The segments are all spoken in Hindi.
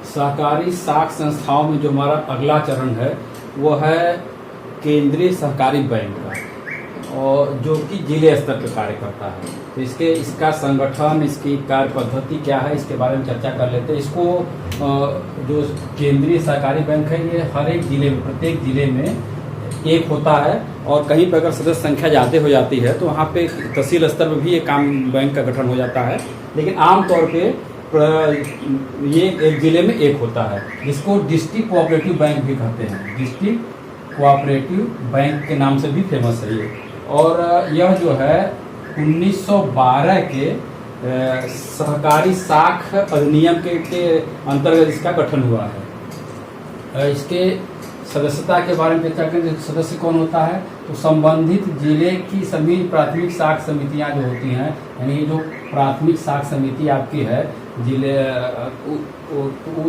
सहकारी साख संस्थाओं में जो हमारा अगला चरण है वो है केंद्रीय सहकारी बैंक का, और जो कि जिले स्तर पर कार्य करता है। तो इसका संगठन, इसकी कार्य पद्धति क्या है, इसके बारे में चर्चा कर लेते हैं। इसको जो केंद्रीय सहकारी बैंक है ये हर एक जिले में, प्रत्येक जिले में एक होता है, और कहीं पर अगर सदस्य संख्या ज़्यादा हो जाती है तो वहाँ पे तहसील स्तर पर भी एक काम बैंक का गठन हो जाता है। लेकिन आमतौर पे ये एक जिले में एक होता है, जिसको डिस्ट्रिक्ट कोऑपरेटिव बैंक भी कहते हैं। डिस्ट्रिक्ट कोऑपरेटिव बैंक के नाम से भी फेमस है ये। और यह जो है 1912 के सहकारी साख अधिनियम के अंतर्गत इसका गठन हुआ है। इसके सदस्यता के बारे में चर्चा करें। सदस्य कौन होता है, तो संबंधित जिले की सभी प्राथमिक साख समितियां जो होती हैं, यानी जो प्राथमिक साख समिति आपकी है जिले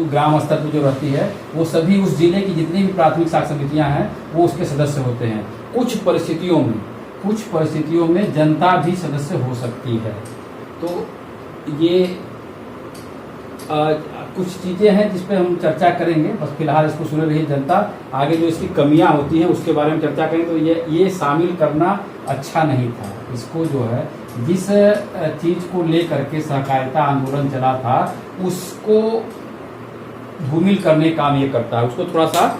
ग्राम स्तर पर जो रहती है, वो सभी उस जिले की जितनी भी प्राथमिक साख समितियां हैं वो उसके सदस्य होते हैं। कुछ परिस्थितियों में जनता भी सदस्य हो सकती है। तो ये कुछ चीज़ें हैं जिस पे हम चर्चा करेंगे, बस फिलहाल इसको सुने रहिए जनता। आगे जो इसकी कमियां होती हैं उसके बारे में चर्चा करेंगे। तो ये शामिल करना अच्छा नहीं था। इसको जो है जिस चीज़ को लेकर के सहकारिता आंदोलन चला था उसको धूमिल करने काम ये करता है, उसको थोड़ा सा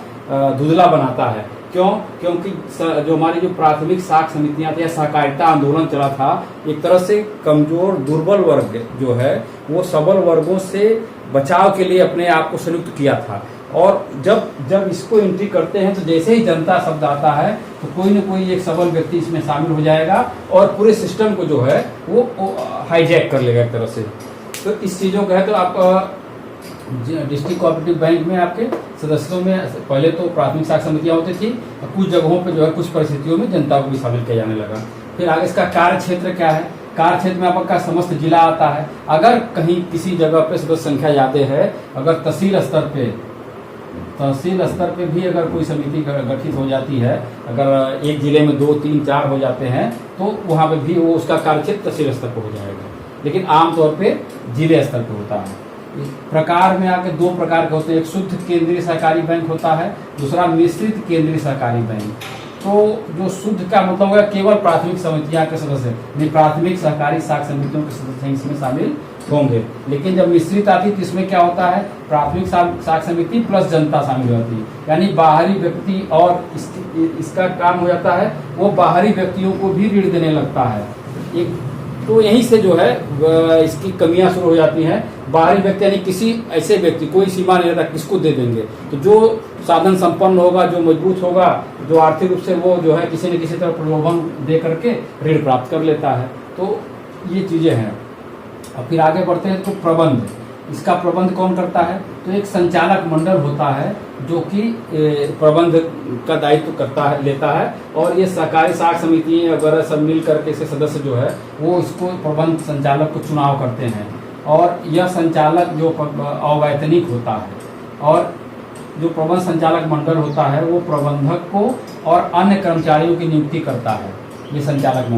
धुंधला बनाता है। क्यों? क्योंकि जो हमारी जो प्राथमिक साख समितियां थी या सहकारिता आंदोलन चला था, एक तरह से कमजोर दुर्बल वर्ग जो है वो सबल वर्गों से बचाव के लिए अपने आप को संयुक्त किया था। और जब इसको एंट्री करते हैं तो जैसे ही जनता शब्द आता है तो कोई न कोई एक सबल व्यक्ति इसमें शामिल हो जाएगा और पूरे सिस्टम को जो है वो हाईजैक कर लेगा एक तरह से। तो इस चीज़ों का है तो आप डिस्ट्रिक्ट कोऑपरेटिव बैंक में आपके सदस्यों में पहले तो प्राथमिक साख समितियां होती थी, और कुछ जगहों पे जो है कुछ परिस्थितियों में जनता को भी शामिल किया जाने लगा। फिर आगे इसका कार्य क्षेत्र क्या है। कार्य क्षेत्र में आपका समस्त जिला आता है। अगर कहीं किसी जगह पे सदस्य संख्या ज़्यादा है, अगर तहसील स्तर पे भी अगर कोई समिति गठित हो जाती है, अगर एक जिले में 2, 3, 4 हो जाते हैं तो वहाँ पे भी वो उसका कार्य क्षेत्र तहसील स्तर पर हो जाएगा। लेकिन आमतौर पे जिले स्तर पर होता है। प्रकार में आके 2 प्रकार के होते हैं। एक शुद्ध केंद्रीय सहकारी बैंक होता है, दूसरा मिश्रित केंद्रीय सहकारी बैंक। तो जो शुद्ध का मतलब होगा केवल प्राथमिक समितियां के सदस्य, नहीं प्राथमिक सहकारी साख समितियों के सदस्य इसमें शामिल होंगे। लेकिन जब मिश्रित आती है तो इसमें क्या होता है, प्राथमिक साख समिति प्लस जनता शामिल होती है, यानी बाहरी व्यक्ति, और इसका काम हो जाता है वो बाहरी व्यक्तियों को भी ऋण देने लगता है। तो यहीं से जो है इसकी कमियां शुरू हो जाती हैं। बाहरी व्यक्ति यानी किसी ऐसे व्यक्ति, कोई सीमा नहीं रहता किसको दे देंगे। तो जो साधन संपन्न होगा, जो मजबूत होगा, जो आर्थिक रूप से वो जो है किसी न किसी तरह प्रलोभन दे करके ऋण प्राप्त कर लेता है। तो ये चीज़ें हैं। और फिर आगे बढ़ते हैं तो प्रबंध। इसका प्रबंध कौन करता है, तो एक संचालक मंडल होता है जो कि प्रबंध का दायित्व लेता है। और ये सहकारी साख समिति वगैरह सब मिल करके इसके सदस्य जो है वो इसको प्रबंध संचालक को चुनाव करते हैं। और यह संचालक जो अवैतनिक होता है, और जो प्रबंध संचालक मंडल होता है वो प्रबंधक को और अन्य कर्मचारियों की नियुक्ति करता है। ये संचालक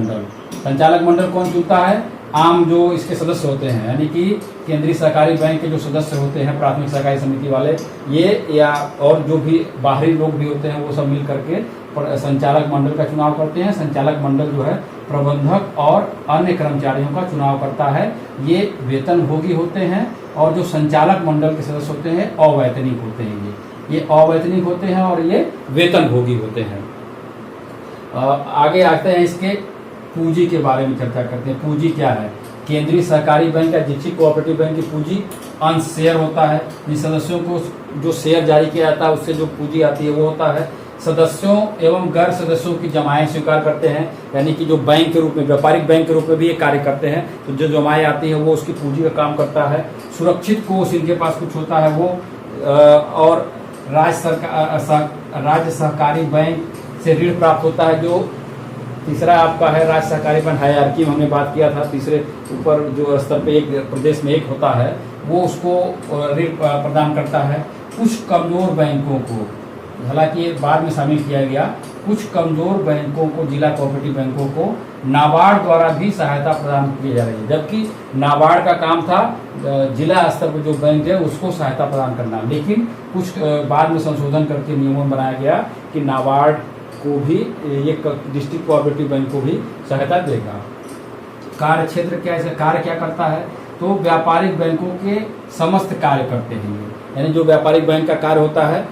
मंडल कौन चुनता है, आम जो इसके सदस्य होते हैं, यानी कि केंद्रीय सहकारी बैंक के जो सदस्य होते हैं प्राथमिक सहकारी समिति वाले, ये या और जो भी बाहरी लोग भी होते हैं वो सब मिल करके संचालक मंडल का चुनाव करते हैं। संचालक मंडल जो है प्रबंधक और अन्य कर्मचारियों का चुनाव करता है। ये वेतनभोगी होते हैं, और जो संचालक मंडल के सदस्य होते हैं अवैतनिक होते हैं। ये अवैतनिक होते हैं और ये वेतनभोगी होते हैं। आगे आते हैं इसके पूंजी के बारे में चर्चा करते हैं। पूंजी क्या है, केंद्रीय सहकारी बैंक या डिस्ट्रिक्ट कोऑपरेटिव बैंक की पूंजी अंश शेयर होता है। इन सदस्यों को जो शेयर जारी किया जाता है उससे जो पूंजी आती है वो होता है। सदस्यों एवं गैर सदस्यों की जमाएं स्वीकार करते हैं, यानी कि जो बैंक के रूप में, व्यापारिक बैंक के रूप में भी ये कार्य करते हैं। तो जो जमाएं आती है वो उसकी पूंजी का काम करता है। सुरक्षित कोष इनके पास कुछ होता है वो, और राज्य सहकारी बैंक से ऋण प्राप्त होता है। जो तीसरा आपका है राज्य सहकारी बैंक, हायरार्की में हमने बात किया था, तीसरे ऊपर जो स्तर पे एक प्रदेश में एक होता है वो उसको ऋण प्रदान करता है। कुछ कमजोर बैंकों को, हालांकि ये बाद में शामिल किया गया, कुछ कमजोर बैंकों को, जिला कोऑपरेटिव बैंकों को नाबार्ड द्वारा भी सहायता प्रदान की जा रही है, जबकि नाबार्ड का काम था जिला स्तर पर जो बैंक है उसको सहायता प्रदान करना, लेकिन कुछ बाद में संशोधन करके नियमों में बनाया गया कि नाबार्ड को भी ये डिस्ट्रिक्ट कोऑपरेटिव बैंक को भी सहायता देगा। कार्य क्षेत्र कार्य क्या करता है, तो व्यापारिक बैंकों के समस्त कार्य करते हैं, यानी जो व्यापारिक बैंक का कार्य होता है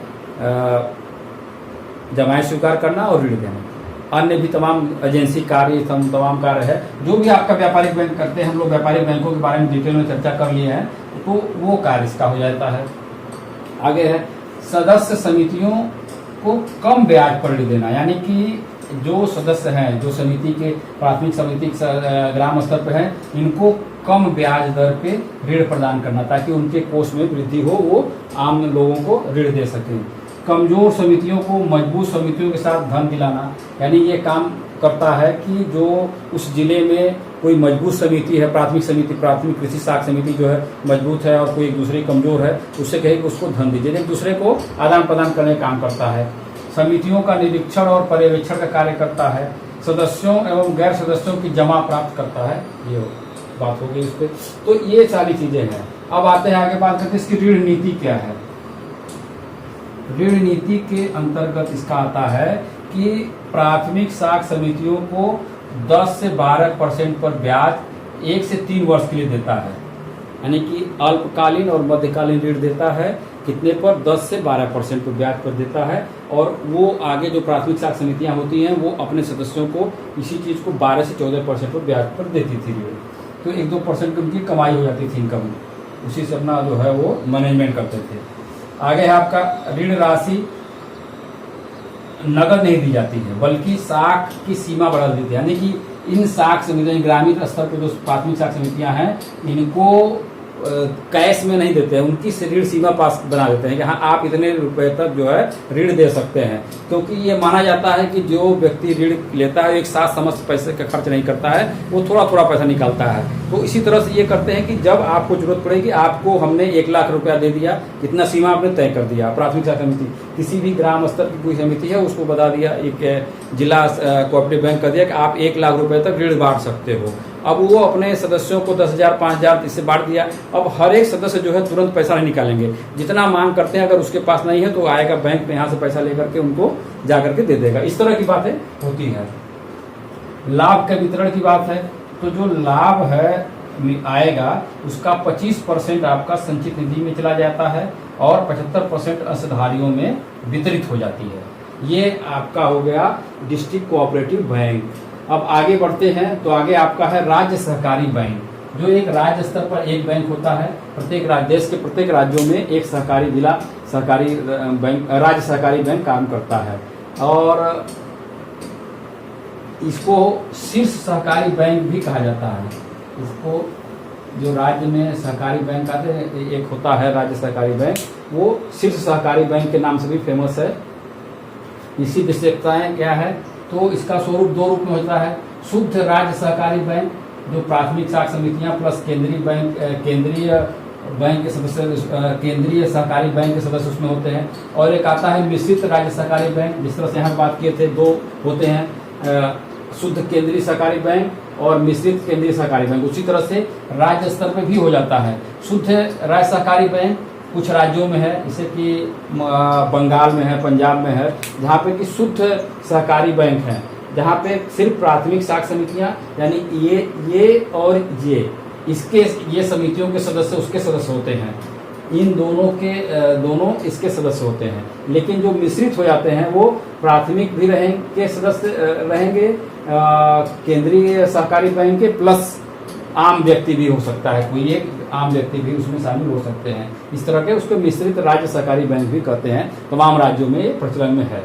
जमायत स्वीकार करना और ऋण देना, अन्य भी तमाम एजेंसी कार्य तमाम कार्य है जो भी आपका व्यापारिक बैंक करते हैं। हम लोग व्यापारिक बैंकों के बारे में डिटेल में चर्चा कर लिए हैं, तो वो कार्य इसका हो जाता है। आगे है सदस्य समितियों को कम ब्याज पर ऋण देना, यानी कि जो सदस्य हैं, जो समिति के प्राथमिक समिति ग्राम स्तर पर हैं, इनको कम ब्याज दर पे ऋण प्रदान करना ताकि उनके कोष में वृद्धि हो, वो आम लोगों को ऋण दे सकें। कमजोर समितियों को मजबूत समितियों के साथ धन दिलाना, यानी ये काम करता है कि जो उस जिले में कोई मजबूत समिति है, प्राथमिक समिति, प्राथमिक कृषि साख समिति जो है मजबूत है और कोई एक दूसरे कमजोर है, उससे कहे कि उसको धन दीजिए, एक दूसरे को आदान प्रदान करने का काम करता है। समितियों का निरीक्षण और पर्यवेक्षण का कार्य करता है। सदस्यों एवं गैर सदस्यों की जमा प्राप्त करता है, ये बात हो गई इस पर। तो ये सारी चीजें हैं। अब आते हैं आगे, बात करते हैं इसकी ऋण नीति क्या है। ऋण नीति के अंतर्गत इसका आता है कि प्राथमिक साख समितियों को 10 से 12% पर ब्याज 1 से 3 वर्ष के लिए देता है, यानी कि अल्पकालीन और मध्यकालीन ऋण देता है। कितने पर? 10 से 12% पर ब्याज पर देता है। और वो आगे जो प्राथमिक साख समितियां होती हैं वो अपने सदस्यों को इसी चीज़ को 12 से 14% पर ब्याज पर देती थी ऋण, तो 1-2% की उनकी कमाई हो जाती थी इनकम, उसी से अपना जो है वो मैनेजमेंट करते थे। आगे है आपका ऋण राशि नगद नहीं दी जाती है, बल्कि साख की सीमा बढ़ा देती है, यानी कि इन साख समितियां ग्रामीण स्तर पर जो प्राथमिक साख समितियां हैं इनको कैश में नहीं देते हैं, उनकी ऋण सीमा पास बना देते हैं कि हाँ आप इतने रुपए तक जो है ऋण दे सकते हैं, क्योंकि ये माना जाता है कि जो व्यक्ति ऋण लेता है एक साथ समस्त पैसे का खर्च नहीं करता है, वो थोड़ा थोड़ा पैसा निकालता है। तो इसी तरह से ये करते हैं कि जब आपको जरूरत पड़ेगी, आपको हमने 1 लाख रुपया दे दिया, इतना सीमा आपने तय कर दिया। प्राथमिक साख समिति किसी भी ग्राम स्तर की कोई समिति है उसको बता दिया, एक जिला कोऑपरेटिव बैंक कर दिया कि आप 1 लाख रुपए तक ऋण बांट सकते हो। अब वो अपने सदस्यों को 10,000 5,000 इससे बांट दिया। अब हर एक सदस्य जो है तुरंत पैसा नहीं निकालेंगे, जितना मांग करते हैं अगर उसके पास नहीं है तो आएगा बैंक में, यहाँ से पैसा लेकर के उनको जा करके दे देगा। इस तरह की बातें होती है। लाभ के वितरण की बात है, तो जो लाभ है आएगा उसका 25% आपका संचित निधि में चला जाता है और 75% अंशधारियों में वितरित हो जाती है। ये आपका हो गया डिस्ट्रिक्ट कोऑपरेटिव बैंक। अब आगे बढ़ते हैं, तो आगे आपका है राज्य सहकारी बैंक, जो एक राज्य स्तर पर एक बैंक होता है। प्रत्येक देश के प्रत्येक राज्यों में एक सहकारी जिला सहकारी बैंक, राज्य सहकारी बैंक काम करता है, और इसको शीर्ष सहकारी बैंक भी कहा जाता है। इसको जो राज्य में सहकारी बैंक आते हैं, एक होता है राज्य सहकारी बैंक, वो शीर्ष सहकारी बैंक के नाम से भी फेमस है। इसी विशेषताएं क्या है, तो इसका स्वरूप 2 रूप में होता है। शुद्ध राज्य सहकारी बैंक जो प्राथमिक साख समितियां प्लस केंद्रीय बैंक के सदस्य, केंद्रीय सहकारी बैंक के सदस्य उसमें होते हैं, और एक आता है मिश्रित राज्य सहकारी बैंक, जिस तरह से यहाँ बात किए थे 2 होते हैं, शुद्ध केंद्रीय सहकारी बैंक और मिश्रित केंद्रीय सहकारी बैंक। उसी तरह से राज्य स्तर पर भी हो जाता है। शुद्ध राज्य सहकारी बैंक कुछ राज्यों में है, जैसे कि बंगाल में है, पंजाब में है, जहाँ पे कि शुद्ध सहकारी बैंक हैं, जहाँ पे सिर्फ प्राथमिक साख समितियाँ, यानी ये और ये समितियों के सदस्य उसके सदस्य होते हैं, इन दोनों इसके सदस्य होते हैं। लेकिन जो मिश्रित हो जाते हैं वो प्राथमिक भी रहेंगे सदस्य रहेंगे, केंद्रीय सहकारी बैंक के प्लस आम व्यक्ति भी हो सकता है, कोई एक आम व्यक्ति भी उसमें शामिल हो सकते हैं। इस तरह के उसको मिश्रित राज्य सहकारी बैंक भी कहते हैं। तमाम राज्यों में ये प्रचलन में है।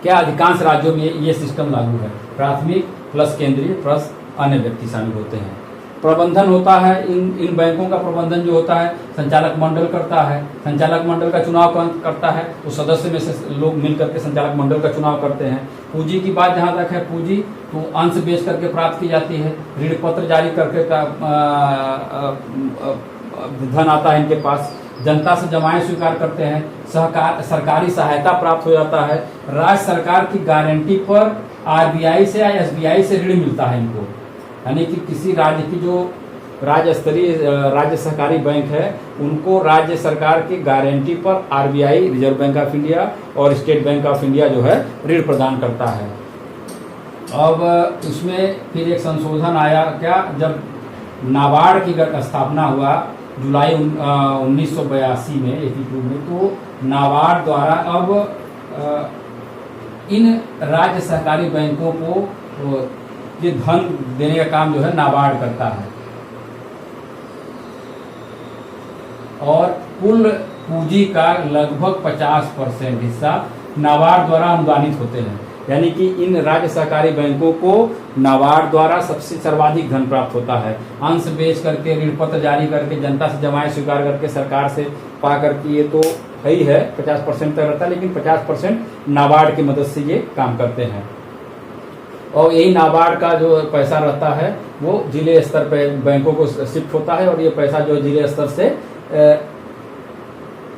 क्या अधिकांश राज्यों में ये सिस्टम लागू है, प्राथमिक प्लस केंद्रीय प्लस अन्य व्यक्ति शामिल होते हैं। प्रबंधन होता है इन बैंकों का प्रबंधन जो होता है संचालक मंडल करता है। संचालक मंडल का चुनाव करता है, तो सदस्य में से लोग मिलकर के संचालक मंडल का चुनाव करते हैं। पूंजी की बात जहाँ तक है, पूंजी तो अंश बेच करके प्राप्त की जाती है, ऋण पत्र जारी करके धन आता है इनके पास, जनता से जमाएं स्वीकार करते हैं, सरकारी सहायता प्राप्त हो जाता है, राज्य सरकार की गारंटी पर आरबीआई से या एसबीआई से ऋण मिलता है इनको, यानी कि किसी राज्य की जो राज्य स्तरीय राज्य सहकारी बैंक है उनको राज्य सरकार की गारंटी पर RBI, reserve bank of India और स्टेट बैंक ऑफ इंडिया जो है ऋण प्रदान करता है। अब इसमें फिर एक संशोधन आया क्या, जब नाबार्ड की स्थापना हुआ जुलाई 1982 में 82 में, तो नाबार्ड द्वारा अब इन राज्य सहकारी बैंकों को ये धन देने का काम जो है नाबार्ड करता है और कुल पूंजी का लगभग 50% हिस्सा नाबार्ड द्वारा अनुदानित होते हैं। यानी कि इन राज्य सहकारी बैंकों को नाबार्ड द्वारा सबसे सर्वाधिक धन प्राप्त होता है। अंश बेच करके, ऋण पत्र जारी करके, जनता से जमाएं स्वीकार करके, सरकार से पा करके, ये तो है ही है 50% तक रहता है, लेकिन 50% नाबार्ड की मदद से ये काम करते हैं। और यही नाबार्ड का जो पैसा रहता है वो जिले स्तर पर बैंकों को शिफ्ट होता है और ये पैसा जो जिले स्तर से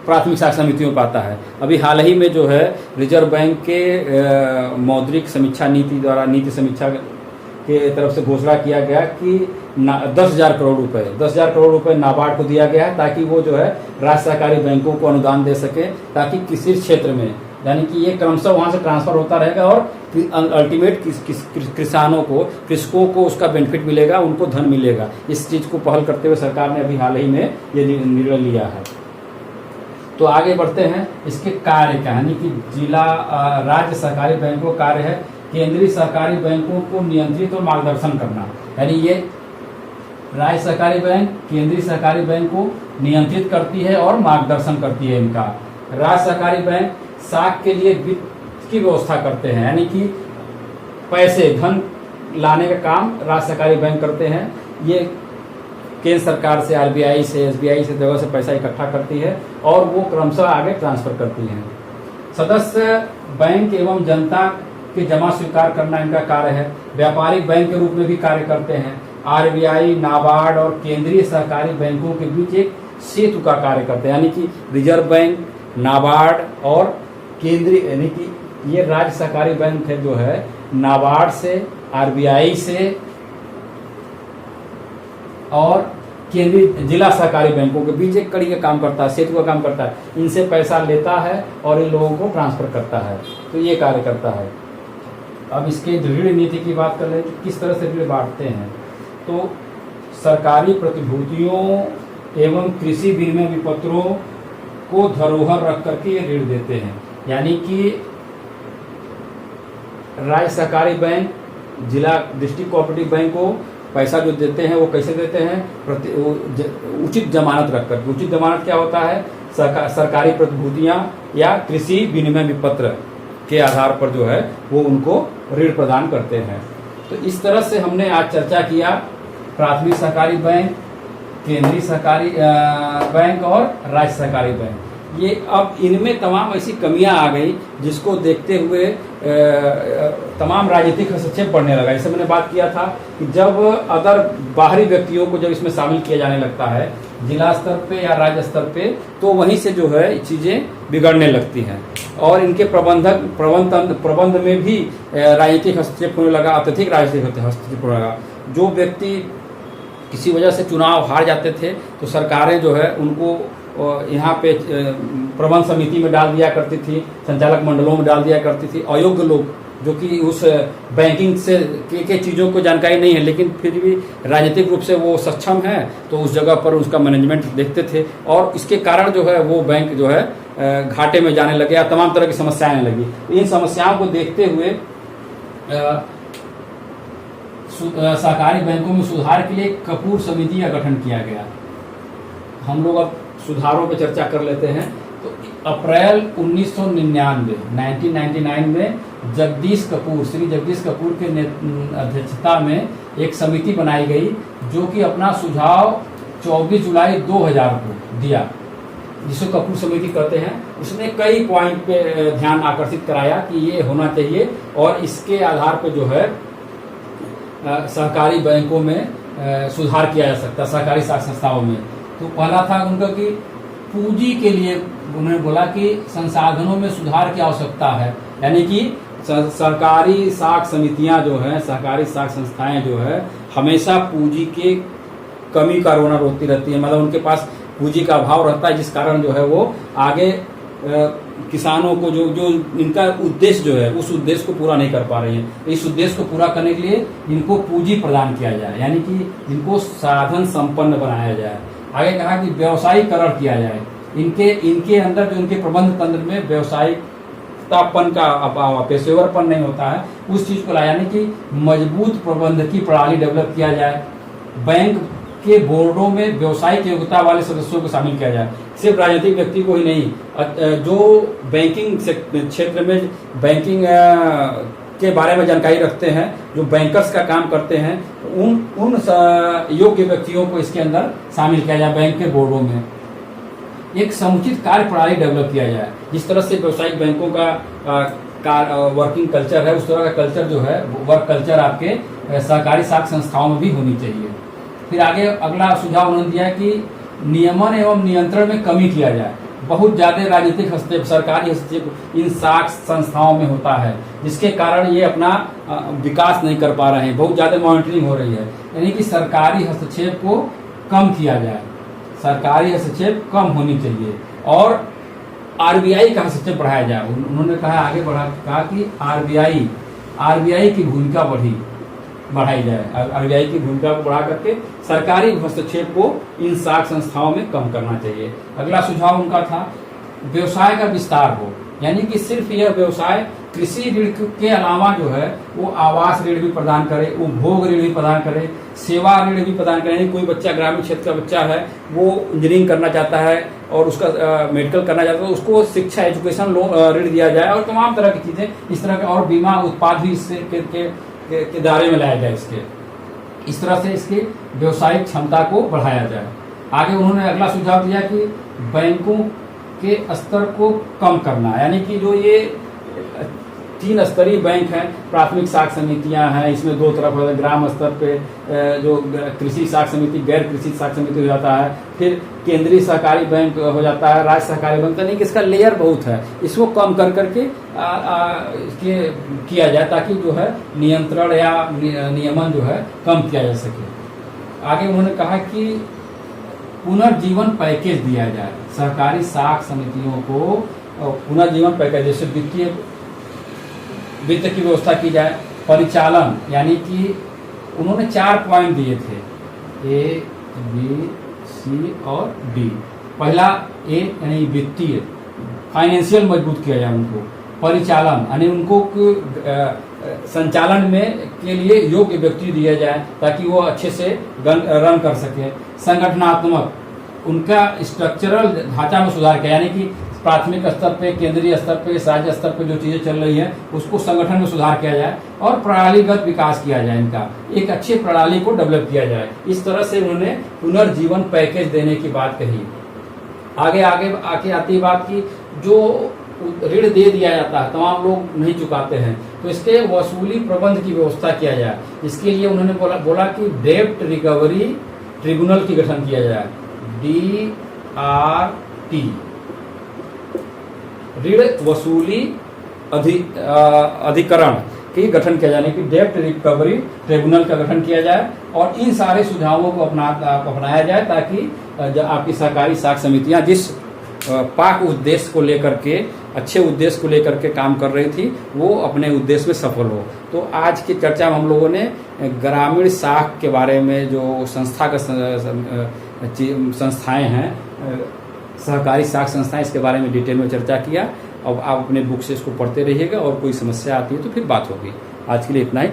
प्राथमिक शासन समितियों पर आता है। अभी हाल ही में जो है रिजर्व बैंक के मौद्रिक समीक्षा नीति द्वारा नीति समीक्षा के तरफ से घोषणा किया गया कि 10,000 करोड़ रुपए नाबार्ड को दिया गया है ताकि वो जो है राज्य सहकारी बैंकों को अनुदान दे सके, ताकि किसी क्षेत्र में, यानी कि ये क्रमशः वहाँ से ट्रांसफर होता रहेगा और अल्टीमेट किसानों को, कृषकों को उसका बेनिफिट मिलेगा, उनको धन मिलेगा। इस चीज़ को पहल करते हुए सरकार ने अभी हाल ही में ये निर्णय लिया है। तो आगे बढ़ते हैं, इसके कार्य क्या, यानी कि जिला राज्य सहकारी बैंकों का कार्य है केंद्रीय सहकारी बैंकों को नियंत्रित और मार्गदर्शन करना। यानी ये राज्य सहकारी बैंक केंद्रीय सहकारी बैंक को नियंत्रित करती है और मार्गदर्शन करती है इनका। राज्य सहकारी बैंक साख के लिए वित्त की व्यवस्था करते हैं, यानी कि पैसे धन लाने का काम राज्य सहकारी बैंक करते हैं। ये केंद्र सरकार से, आरबीआई से, एसबीआई से जगह से पैसा इकट्ठा करती है और वो क्रमशः आगे ट्रांसफर करती है। सदस्य बैंक एवं जनता के जमा स्वीकार करना इनका कार्य है। व्यापारिक बैंक के रूप में भी कार्य करते हैं। आरबीआई, नाबार्ड और केंद्रीय सहकारी बैंकों के बीच एक सेतु का कार्य करते हैं, यानी कि रिजर्व बैंक, नाबार्ड और केंद्रीय, यानी कि ये राज्य सहकारी बैंक है जो है नाबार्ड से, आरबीआई से और केंद्रीय जिला सहकारी बैंकों के बीच एक कड़ी का काम करता है, सेतु का काम करता है। इनसे पैसा लेता है और इन लोगों को ट्रांसफर करता है, तो ये कार्य करता है। अब इसके ऋण नीति की बात कर लें कि किस तरह से ऋण बांटते हैं। तो सरकारी प्रतिभूतियों एवं कृषि विनिमय विपत्रों को धरोहर रख करके ये ऋण देते हैं। यानी कि राज्य सहकारी बैंक जिला डिस्ट्रिक्ट कोऑपरेटिव बैंक को पैसा जो देते हैं वो कैसे देते हैं, उचित जमानत रख कर। उचित जमानत क्या होता है, सरकारी प्रतिभूतियां या कृषि विनिमय विपत्र के आधार पर जो है वो उनको ऋण प्रदान करते हैं। तो इस तरह से हमने आज चर्चा किया प्राथमिक सहकारी बैंक, केंद्रीय सहकारी बैंक और राज्य सहकारी बैंक। ये अब इनमें तमाम ऐसी कमियां आ गई जिसको देखते हुए तमाम राजनीतिक हस्तक्षेप बढ़ने लगा। जैसे मैंने बात किया था कि जब अदर बाहरी व्यक्तियों को जब इसमें शामिल किया जाने लगता है जिला स्तर पे या राज्य स्तर पे, तो वहीं से जो है चीज़ें बिगड़ने लगती हैं और इनके प्रबंध में भी राजनीतिक हस्तक्षेप होने लगा, अत्यधिक राजनीतिक हस्तक्षेप होने लगा। जो व्यक्ति किसी वजह से चुनाव हार जाते थे तो सरकारें जो है उनको यहाँ पे प्रबंध समिति में डाल दिया करती थी, संचालक मंडलों में डाल दिया करती थी। अयोग्य लोग जो कि उस बैंकिंग से के चीज़ों को जानकारी नहीं है लेकिन फिर भी राजनीतिक रूप से वो सक्षम है, तो उस जगह पर उसका मैनेजमेंट देखते थे और इसके कारण जो है वो बैंक जो है घाटे में जाने लगे या तमाम तरह की समस्याएं आने लगी। इन समस्याओं को देखते हुए सहकारी बैंकों में सुधार के लिए कपूर समिति का गठन किया गया। हम लोग अब सुधारों पर चर्चा कर लेते हैं। तो अप्रैल 1999 में श्री जगदीश कपूर के अध्यक्षता में एक समिति बनाई गई जो कि अपना सुझाव 24 जुलाई 2000 को दिया, जिसको कपूर समिति कहते हैं। उसने कई पॉइंट पे ध्यान आकर्षित कराया कि ये होना चाहिए और इसके आधार पर जो है सहकारी बैंकों में सुधार किया जा सकता, सहकारी संस्थाओं में। तो पहला था उनका कि पूंजी के लिए उन्होंने बोला कि संसाधनों में सुधार की आवश्यकता है, यानी कि सरकारी साख समितियां जो है, सहकारी साख संस्थाएं जो है, हमेशा पूंजी के कमी का रोना रोती रहती है। मतलब उनके पास पूंजी का अभाव रहता है, जिस कारण जो है वो आगे किसानों को जो इनका उद्देश्य जो है उस उद्देश्य को पूरा नहीं कर पा रही है। इस उद्देश्य को पूरा करने के लिए इनको पूंजी प्रदान किया जाए, यानी कि इनको साधन संपन्न बनाया जाए। आगे कहा कि व्यवसायीकरण किया जाए। इनके अंदर जो इनके प्रबंध तंत्र में व्यवसायिकतापन का अभाव, पेशेवरपन नहीं होता है, उस चीज को लाया, यानी कि मजबूत प्रबंध की प्रणाली डेवलप किया जाए। बैंक के बोर्डों में व्यावसायिक योग्यता वाले सदस्यों को शामिल किया जाए। सिर्फ राजनीतिक व्यक्ति को ही नहीं, जो बैंकिंग क्षेत्र में बैंकिंग के बारे में जानकारी रखते हैं, जो बैंकर्स का काम करते हैं, उन योग्य व्यक्तियों को इसके अंदर शामिल किया जाए। बैंक के बोर्डों में एक समुचित कार्य प्रणाली डेवलप किया जाए। जिस तरह से व्यावसायिक बैंकों का वर्किंग कल्चर है, उस तरह का कल्चर जो है, वर्क कल्चर आपके सहकारी साख संस्थाओं में भी होनी चाहिए। फिर आगे अगला सुझाव उन्होंने दिया कि नियमन एवं नियंत्रण में कमी किया जाए। बहुत ज्यादा राजनीतिक हस्तक्षेप, सरकारी हस्तक्षेप इन साख संस्थाओं में होता है, जिसके कारण ये अपना विकास नहीं कर पा रहे हैं। बहुत ज्यादा मॉनिटरिंग हो रही है, यानी कि सरकारी हस्तक्षेप को कम किया जाए, सरकारी हस्तक्षेप कम होनी चाहिए। और आरबीआई का हस्तक्षेप बढ़ाया जाए। उन्होंने कहा कि आरबीआई की भूमिका बढ़ाई जाए। आरबीआई की भूमिका को बढ़ा करके सरकारी हस्तक्षेप को इन साख संस्थाओं में कम करना चाहिए। अगला सुझाव उनका था व्यवसाय का विस्तार हो, यानी कि सिर्फ यह व्यवसाय कृषि ऋण के अलावा जो है वो आवास ऋण भी प्रदान करे, उपभोग ऋण भी प्रदान करे, सेवा ऋण भी प्रदान करे। कोई बच्चा ग्रामीण क्षेत्र का बच्चा है, वो इंजीनियरिंग करना चाहता है और उसका मेडिकल करना चाहता है, उसको शिक्षा एजुकेशन लोन ऋण दिया जाए, और तमाम तरह की चीजें इस तरह के, और बीमा उत्पाद भी इससे के दायरे में लाया जाए। इस तरह से इसकी व्यवसायिक क्षमता को बढ़ाया जाए। आगे उन्होंने अगला सुझाव दिया कि बैंकों के स्तर को कम करना, यानी कि जो ये 3 स्तरीय बैंक हैं, प्राथमिक साख समितियां हैं, इसमें 2 तरफ है, ग्राम स्तर पे जो कृषि साख समिति, गैर कृषि साख समिति हो जाता है, फिर केंद्रीय सहकारी बैंक हो जाता है, राज्य सहकारी बैंक, यानी कि इसका लेयर बहुत है। इसको कम कर करके किया जाए, ताकि जो है नियंत्रण या नियमन जो है कम किया जा सके। आगे उन्होंने कहा कि पुनर्जीवन पैकेज दिया जाए सहकारी साख समितियों को, पुनर्जीवन पैकेज जैसे वित्त की व्यवस्था की जाए, परिचालन, यानी कि उन्होंने 4 पॉइंट दिए थे, ए, बी, सी और डी। पहला ए यानी वित्तीय, फाइनेंशियल मजबूत किया जाए उनको। परिचालन यानी उनको संचालन में के लिए योग्य व्यक्ति दिया जाए, ताकि वो अच्छे से रन कर सके। संगठनात्मक, उनका स्ट्रक्चरल ढांचा में सुधार किया, यानी कि प्राथमिक स्तर पे, केंद्रीय स्तर पे, राज्य स्तर पे जो चीजें चल रही हैं उसको संगठन में सुधार किया जाए, और प्रणालीगत विकास किया जाए, इनका एक अच्छी प्रणाली को डेवलप किया जाए। इस तरह से उन्होंने पुनर्जीवन पैकेज देने की बात कही। आगे आती बात की जो ऋण दे दिया जाता है, तमाम लोग नहीं चुकाते हैं, तो इसके वसूली प्रबंध की व्यवस्था किया जाए। इसके लिए उन्होंने बोला कि डेब्ट रिकवरी ट्रिब्यूनल की गठन किया जाए, DRT, ऋण वसूली अधिकरण की गठन किया जाने की डेब्ट रिकवरी ट्रिब्यूनल का गठन किया जाए, और इन सारे सुझावों को अपनाया जाए, ताकि आपकी सहकारी साख समितियां जिस पाक उद्देश्य को लेकर के, अच्छे उद्देश्य को लेकर के काम कर रही थी, वो अपने उद्देश्य में सफल हो। तो आज की चर्चा में हम लोगों ने ग्रामीण साख के बारे में, जो संस्थाएं हैं, सहकारी साख संस्थाएं, इसके बारे में डिटेल में चर्चा किया। अब आप अपने बुक से इसको पढ़ते रहिएगा, और कोई समस्या आती है तो फिर बात होगी। आज के लिए इतना ही।